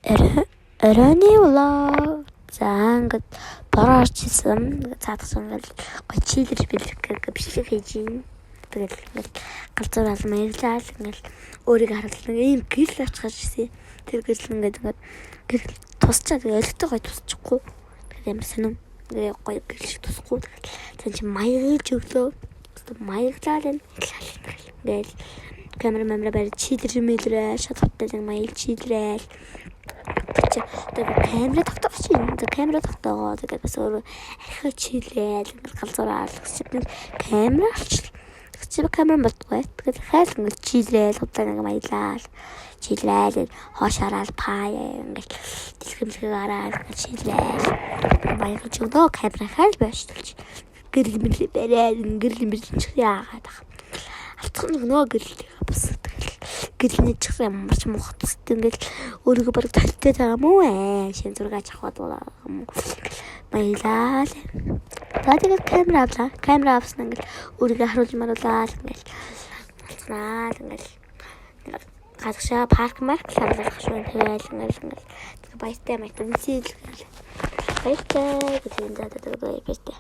Оройны влог. За ингээд бороо орчихсон. Цаадсан ингээд гоё чилэрч бэлгэх бичлэг хийж юм. Тэгээд ингээд галзуур аль маяглал ингээд өөрийгөө харуулсан ийм гэрэл очихж ирсэн. Тэр гэрэл ингээд гэрэл тусчаа тэгээд өлегтэй гоё тусчихгүй. Тэгээд ямар сонирм. Гоё гэрэл шиг тусахгүй. Тэгээд чи маяглаж өглөө. Маяглал ингээд камера барь чилэрч мэлрээ шаттай маяг чилрээл. Камера тогтооч юм. Камера тогтоогоо тэгээд бас өөр ахиа чилээл галзуураа алгасан. Камера авч. Тэгээд камера болтгоо. Тэгээд хайл ингээд чилээл удаан нэг маялал. Чилээл хоошаараа паа ингээд дэлгэмлэгээ гараад чилээл. Баягч өгдөө камера хайл байштуулж. Гэрэл мэрэл бариад гэрэл мэрэл чих яагаад тах. Алцхан нөгөө гэрэл бас гэрэлний чих ямарч мохот ингээд өөрийгөө бараг талтай байгаа мó шин зураг авахд юм. Баялаа. Тэгээд камера авсан ингээд өөрийгөө харуулж маруулаад ингээд алцнаа ингээд гадагшаа парк хамлах шүү тэгээд баяртай мэт үнсэл баяртай гэдэг юм даа.